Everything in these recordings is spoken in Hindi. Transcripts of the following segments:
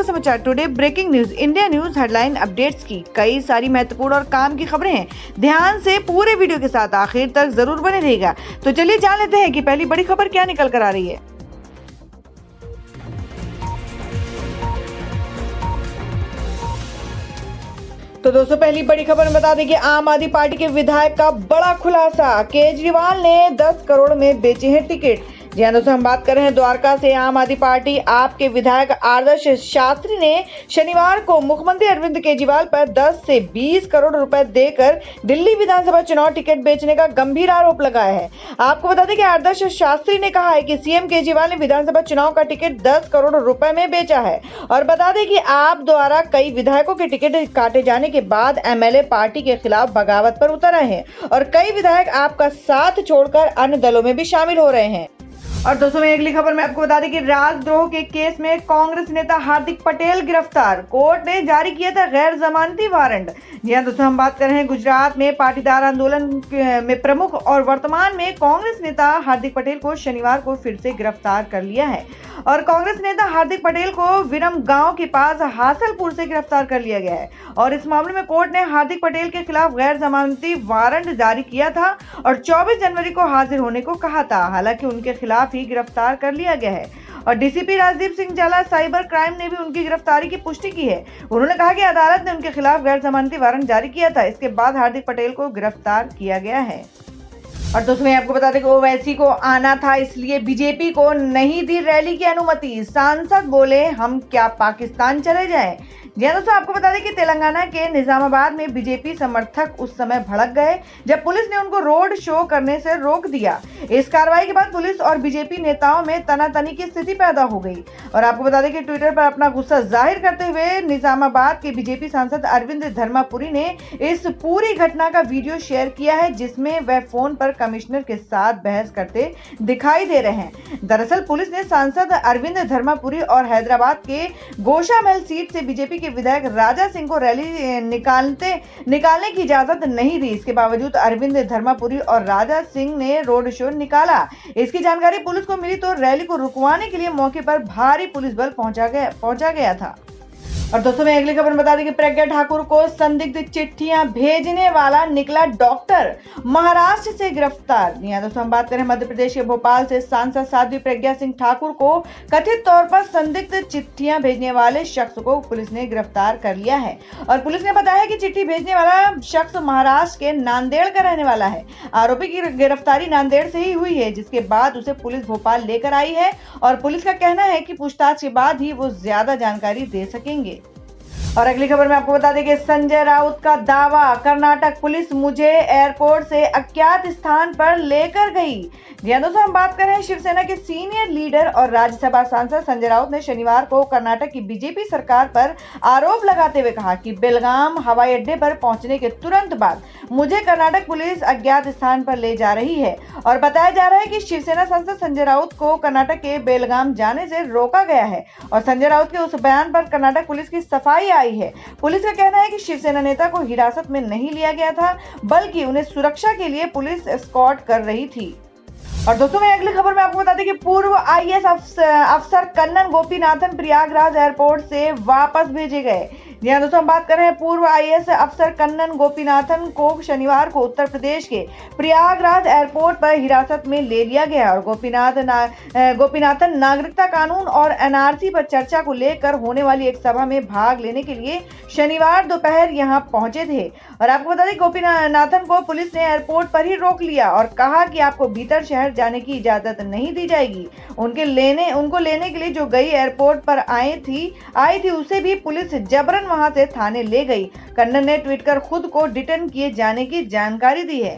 समाचार today breaking news India news headline updates की कई सारी महत्वपूर्ण और काम की खबरें हैं। ध्यान से पूरे वीडियो के साथ आखिर तक जरूर बने रहेगा। तो चलिए जान लेते हैं कि पहली बड़ी खबर क्या निकल कर आ रही है। तो दोस्तों पहली बड़ी खबर में बता दें कि आम आदमी पार्टी के विधायक का बड़ा खुलासा, केजरीवाल ने 10 करोड़ में बेचे हैं टिकट। जी हाँ दोस्तों, हम बात कर रहे हैं द्वारका से। आम आदमी पार्टी आपके विधायक आदर्श शास्त्री ने शनिवार को मुख्यमंत्री अरविंद केजरीवाल पर 10 से 20 करोड़ रुपए देकर दिल्ली विधानसभा चुनाव टिकट बेचने का गंभीर आरोप लगाया है। आपको बता दें कि आदर्श शास्त्री ने कहा है कि सीएम केजरीवाल ने विधानसभा चुनाव का टिकट 10 करोड़ रुपए में बेचा है। और बता दें कि आप द्वारा कई विधायकों के टिकट काटे जाने के बाद एमएलए पार्टी के खिलाफ बगावत पर उतर रहे हैं और कई विधायक आपका साथ छोड़कर अन्य दलों में भी शामिल हो रहे हैं। और दोस्तों में अगली खबर में आपको बता दें कि राजद्रोह के केस में कांग्रेस नेता हार्दिक पटेल गिरफ्तार, कोर्ट ने जारी किया था गैर जमानती वारंट। जी हाँ दोस्तों, हम बात कर रहे हैं गुजरात में पाटीदार आंदोलन में प्रमुख और वर्तमान में कांग्रेस नेता हार्दिक पटेल को शनिवार को फिर से गिरफ्तार कर लिया है। और कांग्रेस नेता हार्दिक पटेल को विरम गांव के पास हासलपुर से गिरफ्तार कर लिया गया है। और इस मामले में कोर्ट ने हार्दिक पटेल के खिलाफ गैर जमानती वारंट जारी किया था और 24 जनवरी को हाजिर होने को कहा था। हालांकि उनके खिलाफ ही गिरफ्तार कर लिया गया है। और डीसीपी राजदीप सिंह झाला साइबर क्राइम ने भी उनकी गिरफ्तारी की पुष्टि की है। उन्होंने कहा कि अदालत ने उनके खिलाफ गैर जमानती वारंट जारी किया था। इसके बाद हार्दिक पटेल को गिरफ्तार किया गया है। और दोस्तों मैं आपको बता दें कि ओवैसी को आना था, इसलिए बीजेपी को नहीं दी रैली की अनुमति। सांसद बोले हम क्या पाकिस्तान चले जाएं। जी दोस्तों, आपको बता दें कि तेलंगाना के निजामाबाद में बीजेपी समर्थक उस समय भड़क गए जब पुलिस ने उनको रोड शो करने से रोक दिया। इस कार्रवाई के बाद पुलिस और बीजेपी नेताओं में तनातनी की स्थिति पैदा हो गई। और आपको बता दें कि ट्विटर पर अपना गुस्सा जाहिर करते हुए निजामाबाद के बीजेपी सांसद अरविंद धर्मापुरी ने इस पूरी घटना का वीडियो शेयर किया है, जिसमें वह फोन पर कमिश्नर के साथ बहस करते दिखाई दे रहे हैं। दरअसल पुलिस ने सांसद अरविंद धर्मापुरी और हैदराबाद के गोशामहल सीट से बीजेपी विधायक राजा सिंह को रैली निकालने की इजाजत नहीं दी। इसके बावजूद अरविंद धर्मापुरी और राजा सिंह ने रोड शो निकाला। इसकी जानकारी पुलिस को मिली तो रैली को रुकवाने के लिए मौके पर भारी पुलिस बल पहुंचा गया था। और दोस्तों मैं अगली खबर बता दें कि प्रज्ञा ठाकुर को संदिग्ध चिट्ठियां भेजने वाला निकला डॉक्टर, महाराष्ट्र से गिरफ्तार। यहाँ दोस्तों हम बात करें मध्य प्रदेश के भोपाल से सांसद साध्वी प्रज्ञा सिंह ठाकुर को कथित तौर पर संदिग्ध चिट्ठियां भेजने वाले शख्स को पुलिस ने गिरफ्तार कर लिया है। और पुलिस ने बताया कि चिट्ठी भेजने वाला शख्स महाराष्ट्र के नांदेड़ का रहने वाला है। आरोपी की गिरफ्तारी नांदेड़ से ही हुई है, जिसके बाद उसे पुलिस भोपाल लेकर आई है। और पुलिस का कहना है कि पूछताछ के बाद ही वो ज्यादा जानकारी दे सकेंगे। और अगली खबर में आपको बता दें कि संजय राउत का दावा, कर्नाटक पुलिस मुझे एयरपोर्ट से अज्ञात स्थान पर लेकर गई। जी हाँ दोस्तों, हम बात कर रहे हैं शिवसेना के सीनियर लीडर और राज्यसभा सांसद संजय राउत ने शनिवार को कर्नाटक की बीजेपी सरकार पर आरोप लगाते हुए कहा कि बेलगाम हवाई अड्डे पर पहुंचने के तुरंत बाद मुझे कर्नाटक पुलिस अज्ञात स्थान पर ले जा रही है। और बताया जा रहा है कि शिवसेना सांसद संजय राउत को कर्नाटक के बेलगाम जाने से रोका गया है। और संजय राउत के उस बयान पर कर्नाटक पुलिस की सफाई आई है। पुलिस का कहना है कि शिवसेना नेता को हिरासत में नहीं लिया गया था, बल्कि उन्हें सुरक्षा के लिए पुलिस एस्कॉर्ट कर रही थी। और दोस्तों मैं अगली खबर में आपको बता दें कि पूर्व आईएएस अफसर कन्नन गोपीनाथन प्रयागराज एयरपोर्ट से वापस भेजे गए। जी हाँ दोस्तों, हम बात कर रहे हैं पूर्व आईएएस अफसर कन्नन गोपीनाथन को शनिवार को उत्तर प्रदेश के प्रयागराज एयरपोर्ट पर हिरासत में ले लिया गया। और गोपीनाथन नागरिकता कानून और एनआरसी पर चर्चा को लेकर होने वाली एक सभा में भाग लेने के लिए शनिवार दोपहर यहां पहुंचे थे। और आपको बता दें गोपीनाथन को पुलिस ने एयरपोर्ट पर ही रोक लिया और कहा कि आपको भीतर शहर जाने की इजाजत नहीं दी जाएगी। उनको लेने के लिए जो गई एयरपोर्ट पर आई थी उसे भी पुलिस जबरन वहां से थाने ले गई। कन्नन ने ट्वीट कर खुद को डिटेन किए जाने की जानकारी दी है।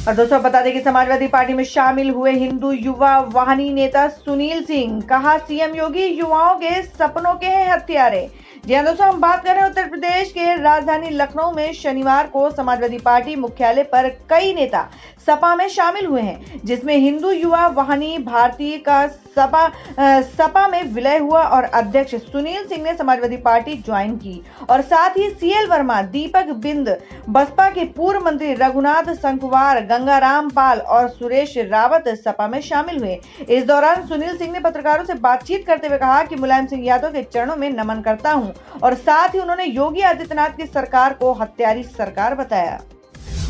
और दोस्तों बता दें कि समाजवादी पार्टी में शामिल हुए हिंदू युवा वाहिनी नेता सुनील सिंह, कहा सीएम योगी युवाओं के सपनों के हैं हत्यारे। जी हाँ दोस्तों, हम बात कर रहे हैं उत्तर प्रदेश के राजधानी लखनऊ में शनिवार को समाजवादी पार्टी मुख्यालय पर कई नेता सपा में शामिल हुए हैं, जिसमें हिंदू युवा वाहिनी भारतीय का सपा में विलय हुआ और अध्यक्ष सुनील सिंह ने समाजवादी पार्टी ज्वाइन की और साथ ही सीएल वर्मा, दीपक बिंद, बसपा के पूर्व मंत्री रघुनाथ संखवार, गंगाराम पाल और सुरेश रावत सपा में शामिल हुए। इस दौरान सुनील सिंह ने पत्रकारों से बातचीत करते हुए कहा कि मुलायम सिंह यादव के चरणों में नमन करता हूं और साथ ही उन्होंने योगी आदित्यनाथ की सरकार को हत्यारी सरकार बताया।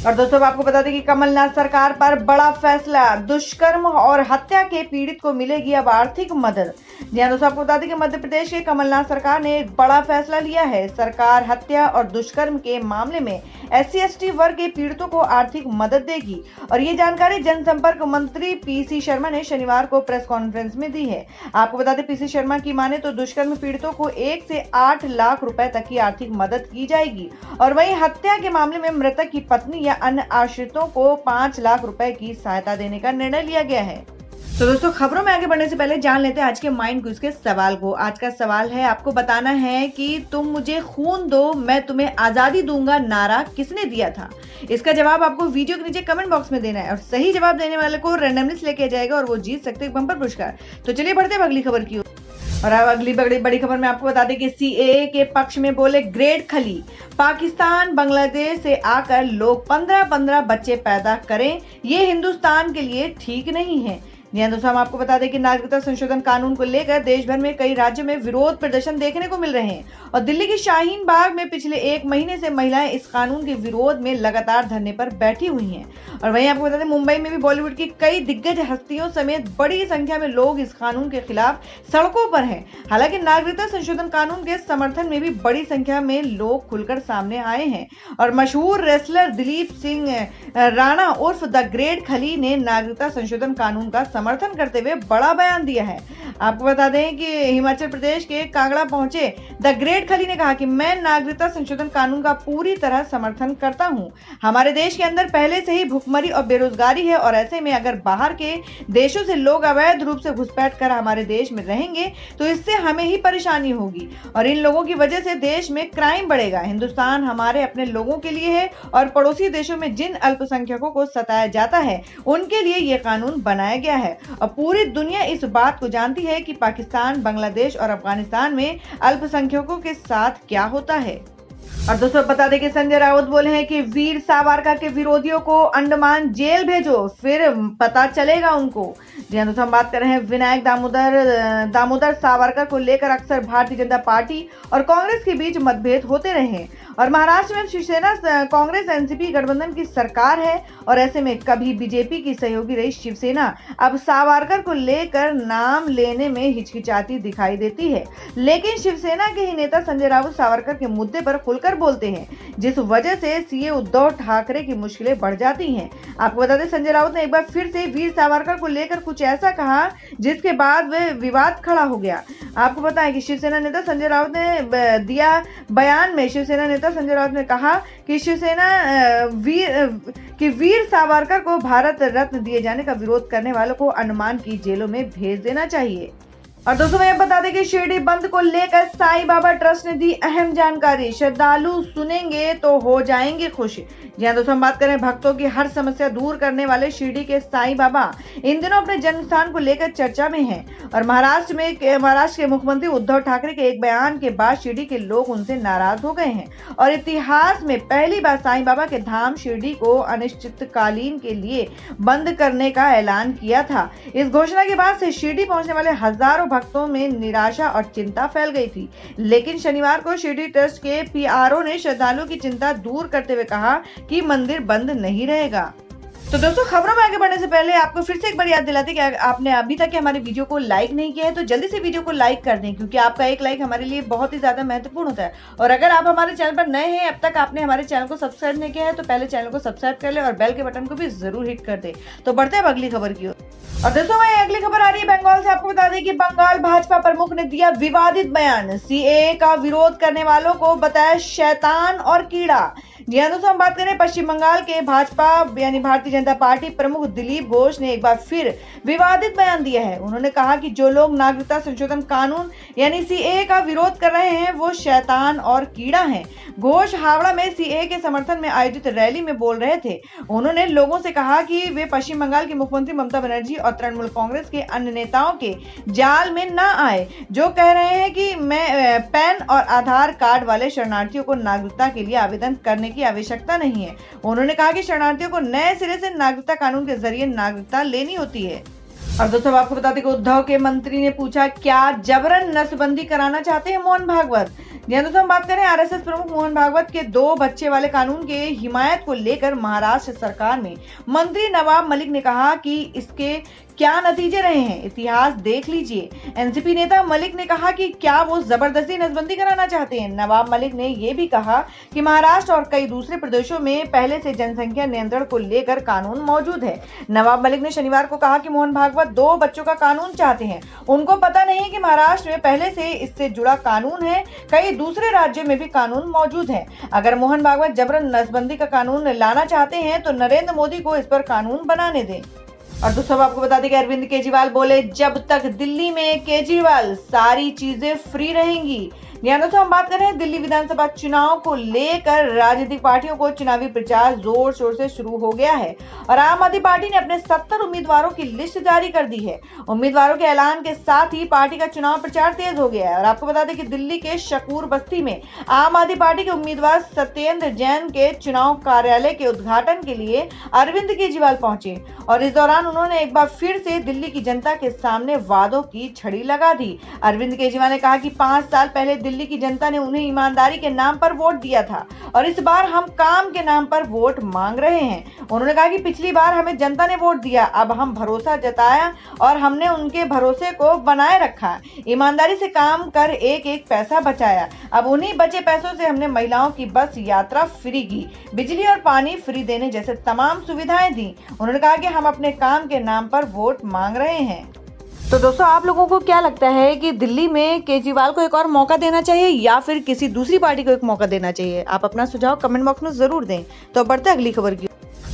और दोस्तों आपको बता दें कि कमलनाथ सरकार पर बड़ा फैसला, दुष्कर्म और हत्या के पीड़ित को मिलेगी अब आर्थिक मदद। जी हां दोस्तों, आपको बता दें कि मध्य प्रदेश के कमलनाथ सरकार ने एक बड़ा फैसला लिया है। सरकार हत्या और दुष्कर्म के मामले में SC/ST वर्ग के पीड़ितों को आर्थिक मदद देगी और ये जानकारी जनसंपर्क मंत्री PC शर्मा ने शनिवार को प्रेस कॉन्फ्रेंस में दी है। आपको बता दें PC शर्मा की माने तो दुष्कर्म पीड़ितों को 1 से 8 लाख रुपए तक की आर्थिक मदद की जाएगी और वहीं हत्या के मामले में मृतक की पत्नी या अन्य आश्रितों को 5 लाख रुपए की सहायता देने का निर्णय लिया गया है। तो दोस्तों खबरों में आगे बढ़ने से पहले जान लेते हैं आज के माइंड क्विज के सवाल को। आज का सवाल है, आपको बताना है कि तुम मुझे खून दो मैं तुम्हें आजादी दूंगा नारा किसने दिया था। इसका जवाब आपको वीडियो के नीचे कमेंट बॉक्स में देना है और सही जवाब देने वाले को रैंडमली सिलेक्ट किया जाएगा और वो जीत सकते हैं बम्पर पुरस्कार। तो चलिए बढ़ते हैं अगली खबर की ओर। और अब अगली बड़ी खबर में आपको बता दें कि CAA के पक्ष में बोले ग्रेड खली, पाकिस्तान बांग्लादेश से आकर लोग 15-15 बच्चे पैदा करें, ये हिंदुस्तान के लिए ठीक नहीं है। जी हां दोस्तों, हम आपको बता दें कि नागरिकता संशोधन कानून को लेकर देश भर में कई राज्यों में विरोध प्रदर्शन देखने को मिल रहे हैं और दिल्ली के शाहीन बाग में पिछले 1 महीने से महिलाएं इस कानून के विरोध में लगातार धरने पर बैठी हुई हैं। और वहीं आपको बता दें मुंबई में भी बॉलीवुड की कई दिग्गज हस्तियों समेत बड़ी संख्या में लोग इस कानून के खिलाफ सड़कों पर हैं। हालांकि नागरिकता संशोधन कानून के समर्थन में भी बड़ी संख्या में लोग खुलकर सामने आए हैं और मशहूर रेसलर दिलीप सिंह राणा उर्फ द ग्रेट खली ने नागरिकता संशोधन कानून का समर्थन करते हुए बड़ा बयान दिया है। आपको बता दें कि हिमाचल प्रदेश के कांगड़ा पहुंचे द ग्रेट खली ने कहा कि मैं नागरिकता संशोधन कानून का पूरी तरह समर्थन करता हूं। हमारे देश के अंदर पहले से ही भुखमरी और बेरोजगारी है और ऐसे में अगर बाहर के देशों से लोग अवैध रूप से घुसपैठ कर हमारे देश में रहेंगे तो इससे हमें ही परेशानी होगी और इन लोगों की वजह से देश में क्राइम बढ़ेगा। हिंदुस्तान हमारे अपने लोगों के लिए है और पड़ोसी देशों में जिन अल्पसंख्यकों को सताया जाता है उनके लिए यह कानून बनाया गया है और पूरी दुनिया इस बात को जानती है कि पाकिस्तान, बांग्लादेश और अफगानिस्तान में अल्पसंख्यकों के साथ क्या होता है। और दोस्तों बता दें कि संजय राउत बोले हैं कि वीर सावरकर के विरोधियों को अंडमान जेल भेजो फिर पता चलेगा उनको। जी हां दोस्तों, हम बात कर रहे हैं विनायक दामोदर सावरकर को लेकर अक्सर भारतीय जनता पार्टी और कांग्रेस के बीच मतभेद होते रहे और महाराष्ट्र में शिवसेना कांग्रेस NCP गठबंधन की सरकार है और ऐसे में कभी बीजेपी की सहयोगी रही शिवसेना अब सावरकर को लेकर नाम लेने में हिचकिचाती दिखाई देती है। लेकिन शिवसेना के ही नेता संजय राउत सावरकर के मुद्दे पर खुलकर बोलते हैं, जिस वजह से सीएम उद्धव ठाकरे की मुश्किलें बढ़ जाती हैं। आपको बता दें संजय राउत ने एक बार फिर से वीर सावरकर को लेकर कुछ ऐसा कहा जिसके बाद वह विवाद खड़ा हो गया। आपको बताएं कि शिवसेना नेता संजय राउत ने दिया बयान में शिवसेना नेता संजय राउत ने कहा कि शिवसेना वीर सावरकर को भारत रत्न दिए जाने का विरोध करने वालों को अंडमान की जेलों में भेज देना चाहिए। और दोस्तों मैं बता दें कि शिरडी बंद को लेकर साईं बाबा ट्रस्ट ने दी अहम जानकारी, श्रद्धालु सुनेंगे तो हो जाएंगे खुश। जी हां दोस्तों, हम बात करें भक्तों की हर समस्या दूर करने वाले शिरडी के साईं बाबा इन दिनों अपने जन्म स्थान को लेकर चर्चा में हैं और महाराष्ट्र के मुख्यमंत्री उद्धव ठाकरे के एक बयान के बाद शिरडी के लोग उनसे नाराज हो गए हैं और इतिहास में पहली बार साईं बाबा के धाम शिरडी को अनिश्चितकालीन के लिए बंद करने का ऐलान किया था। इस घोषणा के बाद से शिरडी पहुंचने वाले हजारों भक्तों में निराशा और चिंता फैल गई थी, लेकिन शनिवार को शिरडी ट्रस्ट के PRO ने श्रद्धालुओं की चिंता दूर करते हुए कहा कि मंदिर बंद नहीं रहेगा। तो दोस्तों खबरों में आगे बढ़ने से पहले आपको फिर से एक बार याद दिलाते कि आपने अभी तक हमारे वीडियो को लाइक नहीं किया है तो जल्दी से वीडियो को लाइक कर दें, क्योंकि आपका एक लाइक हमारे लिए बहुत ही ज्यादा महत्वपूर्ण होता है। और अगर आप हमारे चैनल पर नए हैं, अब तक आपने हमारे चैनल को सब्सक्राइब नहीं किया है तो पहले चैनल को सब्सक्राइब कर ले और बेल के बटन को भी जरूर हिट कर दे। तो बढ़ते हैं अगली खबर की ओर। और दोस्तों वही अगली खबर आ रही है बंगाल से। आपको बता दें कि बंगाल भाजपा प्रमुख ने दिया विवादित बयान, CAA का विरोध करने वालों को बताया शैतान और कीड़ा। जी हाँ दोस्तों, हम बात करें पश्चिम बंगाल के भाजपा यानी भारतीय जनता पार्टी प्रमुख दिलीप घोष ने एक बार फिर विवादित बयान दिया है। उन्होंने कहा कि जो लोग नागरिकता संशोधन कानून यानी सीएए का विरोध कर रहे हैं वो शैतान और कीड़ा हैं। घोष हावड़ा में सीएए के समर्थन में आयोजित रैली में बोल रहे थे। उन्होंने लोगों से कहा कि वे पश्चिम बंगाल की मुख्यमंत्री ममता बनर्जी और तृणमूल कांग्रेस के अन्य नेताओं के जाल में न आए, जो कह रहे हैं कि मैं पैन और आधार कार्ड वाले शरणार्थियों को नागरिकता के लिए आवेदन करने की आवश्यकता नहीं है। उन्होंने कहा कि शरणार्थियों को नए सिरे से नागरिकता कानून के जरिए नागरिकता लेनी होती है। और दोस्तों आपको बता दें कि उद्धव के मंत्री ने पूछा, क्या जबरन नसबंदी कराना चाहते हैं मोहन भागवत। दोस्तों हम बात करें आरएसएस प्रमुख मोहन भागवत के 2 बच्चे वाले कानून के हिमायत को लेकर महाराष्ट्र सरकार में मंत्री नवाब मलिक ने कहा कि इसके क्या नतीजे रहे हैं, इतिहास देख लीजिए। एनसीपी नेता मलिक ने कहा कि क्या वो जबरदस्ती नसबंदी कराना चाहते हैं। नवाब मलिक ने ये भी कहा कि महाराष्ट्र और कई दूसरे प्रदेशों में पहले से जनसंख्या नियंत्रण को लेकर कानून मौजूद है। नवाब मलिक ने शनिवार को कहा कि मोहन भागवत 2 बच्चों का कानून चाहते हैं। उनको पता नहीं कि महाराष्ट्र में पहले से इससे जुड़ा कानून है, कई दूसरे राज्यों में भी कानून मौजूद है। अगर मोहन भागवत जबरन नसबंदी का कानून लाना चाहते हैं तो नरेंद्र मोदी को इस पर कानून बनाने दें। और दोस्तों आपको बता दें कि अरविंद केजरीवाल बोले, जब तक दिल्ली में केजरीवाल सारी चीजें फ्री रहेंगी। दोस्तों हम बात कर रहे हैं दिल्ली विधानसभा चुनाव को लेकर राजनीतिक पार्टियों को चुनावी प्रचार जोर शोर से शुरू हो गया है और आम आदमी पार्टी ने अपने 70 उम्मीदवारों की लिस्ट जारी कर दी है। उम्मीदवारों के ऐलान के साथ ही पार्टी का चुनाव प्रचार तेज हो गया है और आपको बता दें कि दिल्ली के शकूर बस्ती में आम आदमी पार्टी के उम्मीदवार सत्येंद्र जैन के चुनाव कार्यालय के उद्घाटन के लिए अरविंद केजरीवाल पहुंचे और इस दौरान उन्होंने एक बार फिर से दिल्ली की जनता के सामने वादों की छड़ी लगा दी। अरविंद केजरीवाल ने कहा कि 5 साल पहले दिल्ली की जनता ने उन्हें ईमानदारी के नाम पर वोट दिया था और इस बार हम काम के नाम पर वोट मांग रहे हैं। उन्होंने कहा कि पिछली बार हमें जनता ने वोट दिया, अब हम भरोसा जताया और हमने उनके भरोसे को बनाए रखा। ईमानदारी से काम कर एक एक पैसा बचाया। अब उन्हीं बचे पैसों से हमने महिलाओं की बस यात्रा फ्री की, बिजली और पानी फ्री देने जैसे तमाम सुविधाएं दी। उन्होंने कहा कि हम अपने काम के नाम पर वोट मांग रहे हैं। तो दोस्तों आप लोगों को क्या लगता है कि दिल्ली में केजरीवाल को एक और मौका देना चाहिए या फिर किसी दूसरी पार्टी को एक मौका देना चाहिए? आप अपना सुझाव कमेंट बॉक्स में जरूर दें। तो बढ़ते अगली खबर की।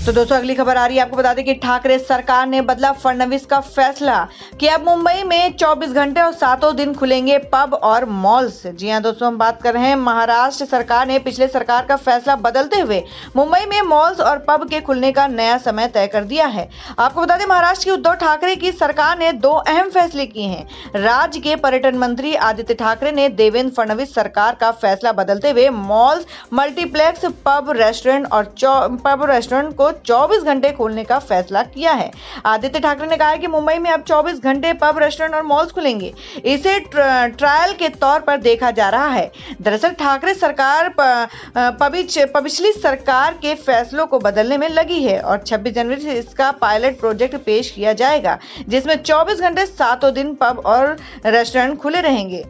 तो दोस्तों अगली खबर आ रही है, आपको बता दें कि ठाकरे सरकार ने बदला फडणवीस का फैसला कि अब मुंबई में 24 घंटे और 7 दिन खुलेंगे पब और मॉल्स। जी हां दोस्तों, हम बात कर रहे हैं महाराष्ट्र सरकार ने पिछले सरकार का फैसला बदलते हुए मुंबई में मॉल्स और पब के खुलने का नया समय तय कर दिया है। आपको बता दें महाराष्ट्र की उद्धव ठाकरे की सरकार ने 2 अहम फैसले किए हैं। राज्य के पर्यटन मंत्री आदित्य ठाकरे ने देवेंद्र फडणवीस सरकार का फैसला बदलते हुए मॉल्स, मल्टीप्लेक्स, पब रेस्टोरेंट को 24 घंटे खोलने का फैसला किया है। आदित्य ठाकरे ने कहा है कि मुंबई में अब 24 घंटे पब, रेस्टोरेंट और मॉल्स खुलेंगे। इसे ट्रायल के तौर पर देखा जा रहा है। दरअसल ठाकरे सरकार पिछली सरकार के फैसलों को बदलने में लगी है और 26 जनवरी से इसका पायलट प्रोजेक्ट पेश किया जाएगा, जिसमें 24 घंटे 7 दिन पब और रेस्टोरेंट खुले रहेंगे।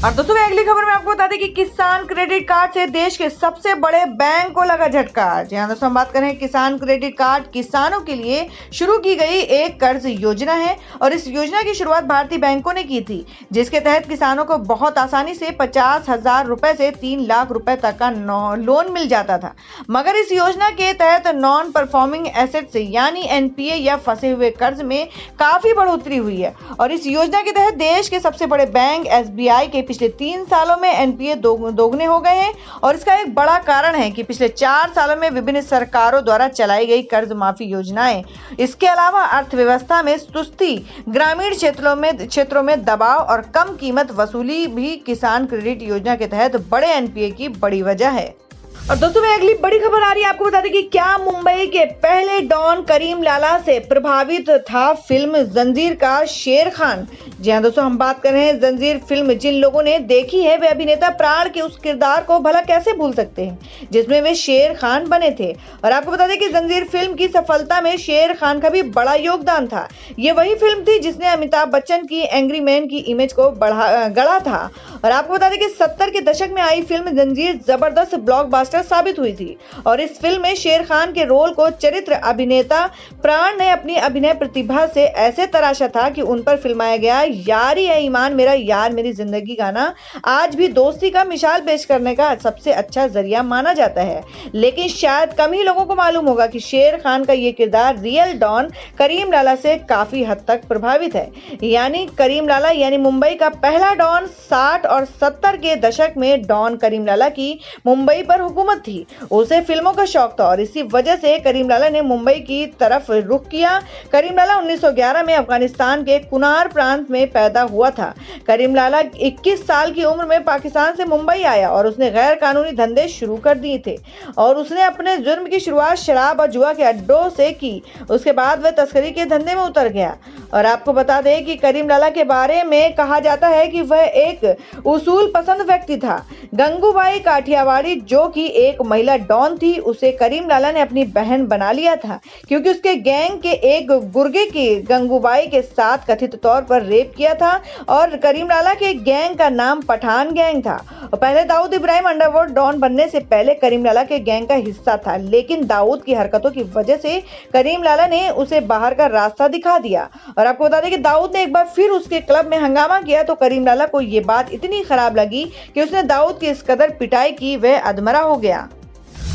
और दोस्तों अगली खबर में आपको बता दें कि किसान क्रेडिट कार्ड से देश के सबसे बड़े बैंक को लगा झटका। जी हां दोस्तों, हम बात कर रहे हैं किसान क्रेडिट कार्ड किसानों के लिए शुरू की गई एक कर्ज योजना है और इस योजना की शुरुआत भारतीय बैंकों ने की थी, जिसके तहत किसानों को बहुत आसानी से 50,000 रुपए से 3 लाख रुपए तक का लोन मिल जाता था। मगर इस योजना के तहत नॉन परफॉर्मिंग एसेट्स यानी एनपीए या फंसे हुए कर्ज में काफी बढ़ोतरी हुई है और इस योजना के तहत देश के सबसे बड़े बैंक एसबीआई के पिछले 3 सालों में एनपीए दोगुने हो गए हैं और इसका एक बड़ा कारण है कि पिछले 4 सालों में विभिन्न सरकारों द्वारा चलाई गई कर्ज माफी योजनाएं। इसके अलावा अर्थव्यवस्था में सुस्ती, ग्रामीण क्षेत्रों में दबाव और कम कीमत वसूली भी किसान क्रेडिट योजना के तहत बड़े एनपीए की बड़ी वजह है। और दोस्तों में अगली बड़ी खबर आ रही है, आपको बता दें कि क्या मुंबई के पहले डॉन करीम लाला से प्रभावित था फिल्म जंजीर का शेर खान। जी हां दोस्तों, हम बात कर रहे हैं जंजीर फिल्म। जिन लोगों ने देखी है वे अभिनेता प्राण के उस किरदार को भला कैसे भूल सकते हैं जिसमें वे शेर खान बने थे। और आपको बता दें कि जंजीर फिल्म की सफलता में शेर खान का भी बड़ा योगदान था। ये वही फिल्म थी जिसने अमिताभ बच्चन की एंग्री मैन की इमेज को गढ़ा था। और आपको बता दें कि 70 के दशक में आई फिल्म जंजीर जबरदस्त ब्लॉकबस्टर ब्लॉकबस्टर साबित हुई थी और इस फिल्म में शेर खान के रोल को चरित्र अभिनेता प्राण ने अपनी अभिनय प्रतिभा से ऐसे तराशा था कि उन पर फिल्माया गया यारी है ईमान मेरा यार मेरी जिंदगी गाना आज भी दोस्ती का मिसाल पेश करने का सबसे अच्छा जरिया माना जाता है। लेकिन शायद कम ही लोगों को मालूम होगा कि शेर खान का ये किरदार रियल डॉन करीम लाला से काफी हद तक प्रभावित है। यानी करीम लाला यानी मुंबई का पहला डॉन 60 और 70 के दशक में डॉन करीम लाला की मुंबई पर हुकूमत थी। उसे फिल्मों का शौक था और इसी वजह से करीम लाला ने मुंबई की तरफ रुख किया। करीम लाला 1911 में अफगानिस्तान के कुनार प्रांत में पैदा हुआ था। करीम लाला 21 साल की उम्र में पाकिस्तान से मुंबई आया और उसने गैर कानूनी धंधे शुरू कर दिए थे और उसने अपने जुर्म की शुरुआत शराब और जुआ के अड्डों से की। उसके बाद वह तस्करी के धंधे में उतर गया। और आपको बता दें कि करीम लाला के बारे में कहा जाता है कि वह एक उसूल पसंद व्यक्ति था। गंगूबाई काठियावाड़ी जो कि एक महिला डॉन थी उसे करीम लाला ने अपनी बहन बना लिया था क्योंकि उसके गैंग के एक गुर्गे की गंगूबाई के साथ कथित तौर पर रेप किया था और करीम लाला के गैंग का नाम पठान गैंग था। पहले दाऊद इब्राहिम अंडरवर्ल्ड डॉन बनने से पहले करीम लाला के गैंग का हिस्सा था, लेकिन दाऊद की हरकतों की वजह से करीम लाला ने उसे बाहर का रास्ता दिखा दिया। और आपको बता दें कि दाऊद ने एक बार फिर उसके क्लब में हंगामा किया तो करीम लाला को ये बात इतनी खराब लगी कि उसने दाऊद की इस कदर पिटाई की वह अधमरा हो गया।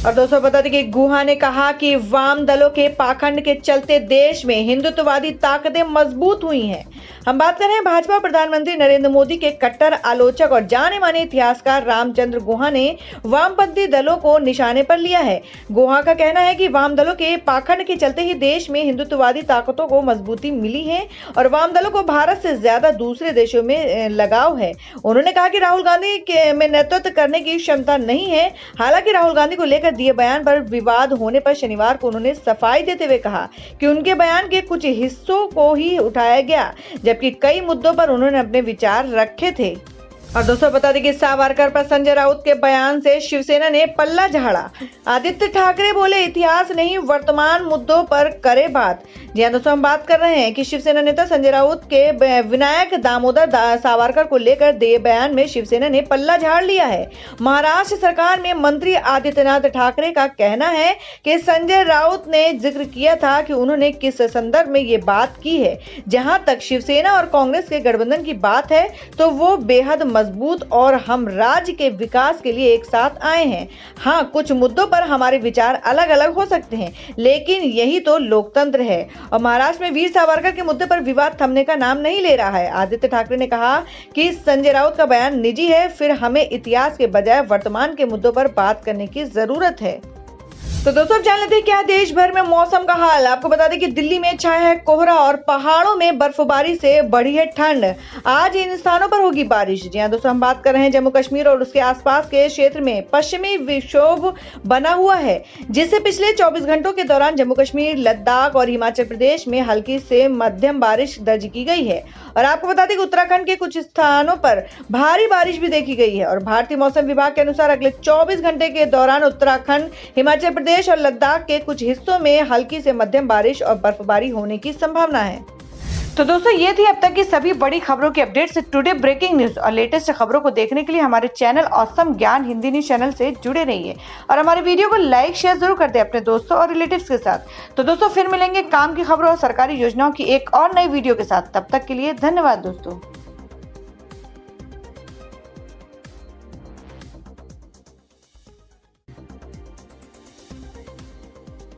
और दोस्तों बता दें कि गुहा ने कहा कि वाम दलों के पाखंड के चलते देश में हिंदुत्ववादी ताकतें मजबूत हुई हैं। हम बात कर रहे हैं भाजपा प्रधानमंत्री नरेंद्र मोदी के कट्टर आलोचक और जाने माने इतिहासकार रामचंद्र गुहा ने वामपंथी दलों को निशाने पर लिया है। गुहा का कहना है कि वाम दलों के पाखंड के चलते ही देश में हिंदुत्ववादी ताकतों को मजबूती मिली है और वाम दलों को भारत से ज्यादा दूसरे देशों में लगाव है। उन्होंने कहा कि राहुल गांधी में नेतृत्व करने की क्षमता नहीं है। हालांकि राहुल गांधी को लेकर दिए बयान पर विवाद होने पर शनिवार को उन्होंने सफाई देते हुए कहा कि उनके बयान के कुछ हिस्सों को ही उठाया गया जबकि कई मुद्दों पर उन्होंने अपने विचार रखे थे। और दोस्तों बता दें कि सावरकर पर संजय राउत के बयान से शिवसेना ने पल्ला झाड़ा। आदित्य ठाकरे बोले इतिहास नहीं वर्तमान मुद्दों पर करे बात। जी हाँ दोस्तों, हम बात कर रहे हैं कि शिवसेना नेता संजय राउत के विनायक दामोदर सावरकर को लेकर दिए बयान में शिवसेना ने पल्ला झाड़ लिया है। महाराष्ट्र सरकार में मंत्री आदित्यनाथ ठाकरे का कहना है कि संजय राउत ने जिक्र किया था कि उन्होंने किस संदर्भ में ये बात की है। जहां तक शिवसेना और कांग्रेस के गठबंधन की बात है तो वो बेहद मजबूत और हम राज्य के विकास के लिए एक साथ आए हैं। हाँ, कुछ मुद्दों पर हमारे विचार अलग अलग हो सकते हैं, लेकिन यही तो लोकतंत्र है। और महाराष्ट्र में वीर सावरकर के मुद्दे पर विवाद थमने का नाम नहीं ले रहा है। आदित्य ठाकरे ने कहा कि संजय राउत का बयान निजी है, फिर हमें इतिहास के बजाय वर्तमान के मुद्दों पर बात करने की जरूरत है। तो दोस्तों जान लेते हैं क्या देश भर में मौसम का हाल। आपको बता दें कि दिल्ली में छाया है कोहरा और पहाड़ों में बर्फबारी से बढ़ी है ठंड। आज इन स्थानों पर होगी बारिश। जी हाँ दोस्तों, हम बात कर रहे हैं जम्मू कश्मीर और उसके आसपास के क्षेत्र में पश्चिमी विक्षोभ बना हुआ है, जिससे पिछले 24 घंटों के दौरान जम्मू कश्मीर, लद्दाख और हिमाचल प्रदेश में हल्की से मध्यम बारिश दर्ज की गई है। और आपको बता दें कि उत्तराखंड के कुछ स्थानों पर भारी बारिश भी देखी गई है। और भारतीय मौसम विभाग के अनुसार अगले 24 घंटे के दौरान उत्तराखंड, हिमाचल प्रदेश और लद्दाख के कुछ हिस्सों में हल्की से मध्यम बारिश और बर्फबारी होने की संभावना है। तो दोस्तों ये थी अब तक की सभी बड़ी खबरों की अपडेट्स। टुडे ब्रेकिंग न्यूज और लेटेस्ट खबरों को देखने के लिए हमारे चैनल ऑसम ज्ञान हिंदी न्यूज चैनल से जुड़े रहिए और हमारे वीडियो को लाइक शेयर जरूर कर दें अपने दोस्तों और रिलेटिव्स के साथ। तो दोस्तों फिर मिलेंगे काम की खबरों और सरकारी योजनाओं की एक और नई वीडियो के साथ। तब तक के लिए धन्यवाद दोस्तों।